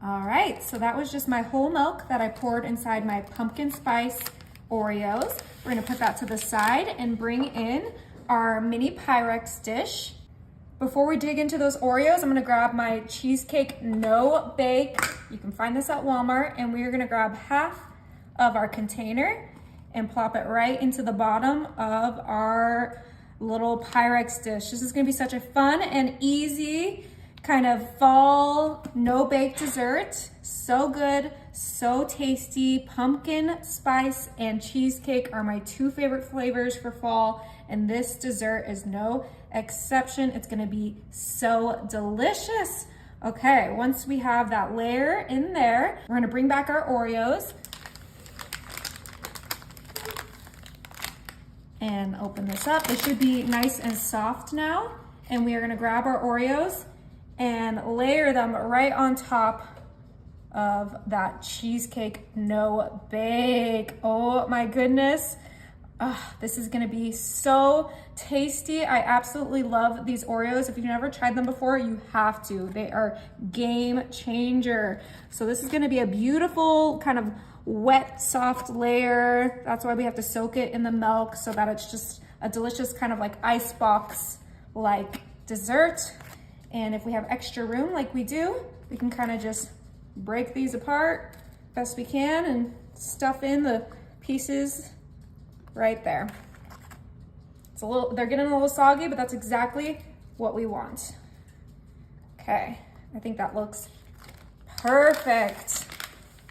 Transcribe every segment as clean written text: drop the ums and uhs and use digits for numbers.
All right, so that was just my whole milk that I poured inside my pumpkin spice Oreos. We're gonna put that to the side and bring in our mini Pyrex dish. Before we dig into those Oreos, I'm gonna grab my cheesecake no bake. You can find this at Walmart, and we are gonna grab half of our container and plop it right into the bottom of our little Pyrex dish. This is gonna be such a fun and easy kind of fall no-bake dessert. So good, so tasty. Pumpkin spice and cheesecake are my two favorite flavors for fall, and this dessert is no exception. It's gonna be so delicious. Okay, once we have that layer in there, we're gonna bring back our Oreos and open this up. It should be nice and soft now, and we are gonna grab our Oreos and layer them right on top of that cheesecake no bake. Oh my goodness. This is gonna be so tasty. I absolutely love these Oreos. If you've never tried them before, you have to. They are game changer. So this is gonna be a beautiful kind of wet, soft layer. That's why we have to soak it in the milk so that it's just a delicious kind of like icebox like dessert. And if we have extra room like we do, we can kind of just break these apart best we can and stuff in the pieces right there. It's a little, they're getting a little soggy, but that's exactly what we want. Okay, I think that looks perfect.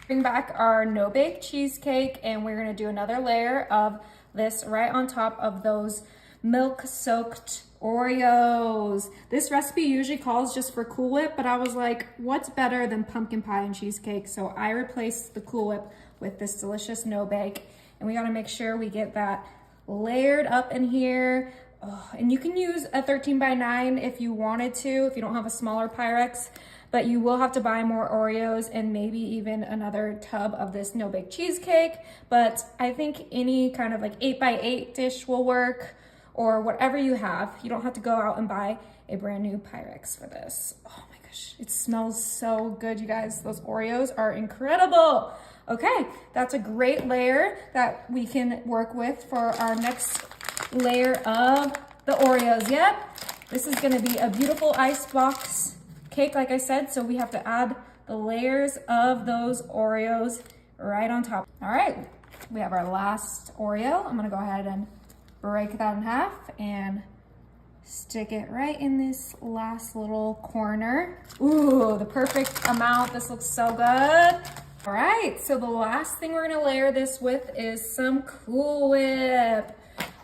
Bring back our no-bake cheesecake, and we're gonna do another layer of this right on top of those milk-soaked Oreos. This recipe usually calls just for Cool Whip, but I was like, what's better than pumpkin pie and cheesecake? So I replaced the Cool Whip with this delicious no-bake, and we gotta make sure we get that layered up in here. Oh, and you can use a 13x9 if you wanted to, if you don't have a smaller Pyrex, but you will have to buy more Oreos and maybe even another tub of this no-bake cheesecake. But I think any kind of like 8x8 dish will work, or whatever you have. You don't have to go out and buy a brand new Pyrex for this. Oh my gosh, it smells so good, you guys. Those Oreos are incredible. Okay, that's a great layer that we can work with for our next layer of the Oreos. Yep, this is gonna be a beautiful icebox cake, like I said, so we have to add the layers of those Oreos right on top. All right, we have our last Oreo. I'm gonna go ahead and break that in half and stick it right in this last little corner. Ooh, the perfect amount. This looks so good. All right, so the last thing we're gonna layer this with is some Cool Whip.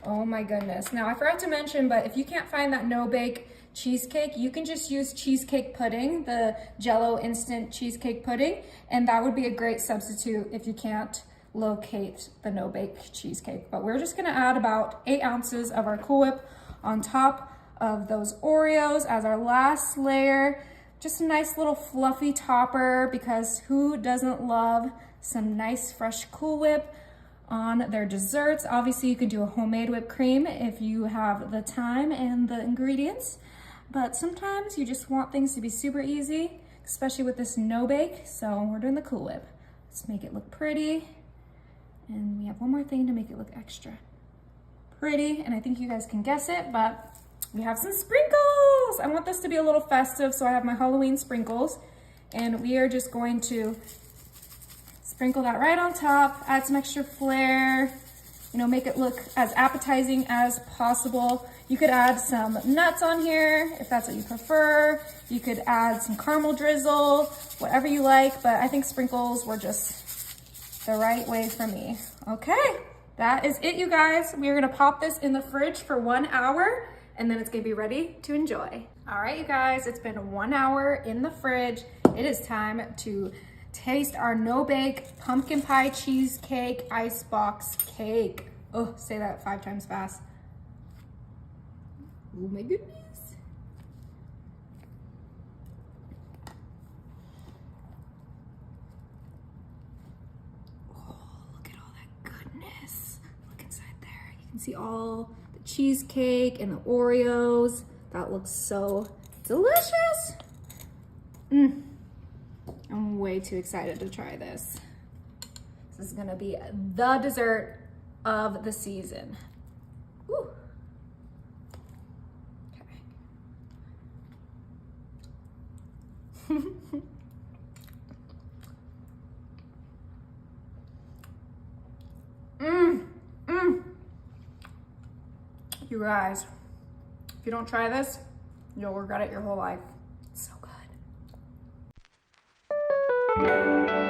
Oh my goodness. Now I forgot to mention, but if you can't find that no-bake cheesecake, you can just use cheesecake pudding, the Jell-O instant cheesecake pudding, and that would be a great substitute if you can't locate the no-bake cheesecake. But we're just gonna add about 8 ounces of our Cool Whip on top of those Oreos as our last layer. Just a nice little fluffy topper, because who doesn't love some nice fresh Cool Whip on their desserts? Obviously you can do a homemade whipped cream if you have the time and the ingredients, but sometimes you just want things to be super easy, especially with this no-bake. So we're doing the Cool Whip. Let's make it look pretty. And we have one more thing to make it look extra pretty, and I think you guys can guess it, but we have some sprinkles. I want this to be a little festive, so I have my Halloween sprinkles, and we are just going to sprinkle that right on top, add some extra flair, you know, make it look as appetizing as possible. You could add some nuts on here if that's what you prefer. You could add some caramel drizzle, whatever you like, but I think sprinkles were just the right way for me. Okay, that is it, you guys. We are gonna pop this in the fridge for 1 hour, and then it's gonna be ready to enjoy. All right, you guys, it's been 1 hour in the fridge. It is time to taste our no-bake pumpkin pie cheesecake icebox cake. Oh, say that 5 times fast. Oh my goodness. see all the cheesecake and the Oreos. That looks so delicious. I'm way too excited to try this. This is gonna be the dessert of the season. Woo. Okay. You guys, if you don't try this, you'll regret it your whole life. It's so good.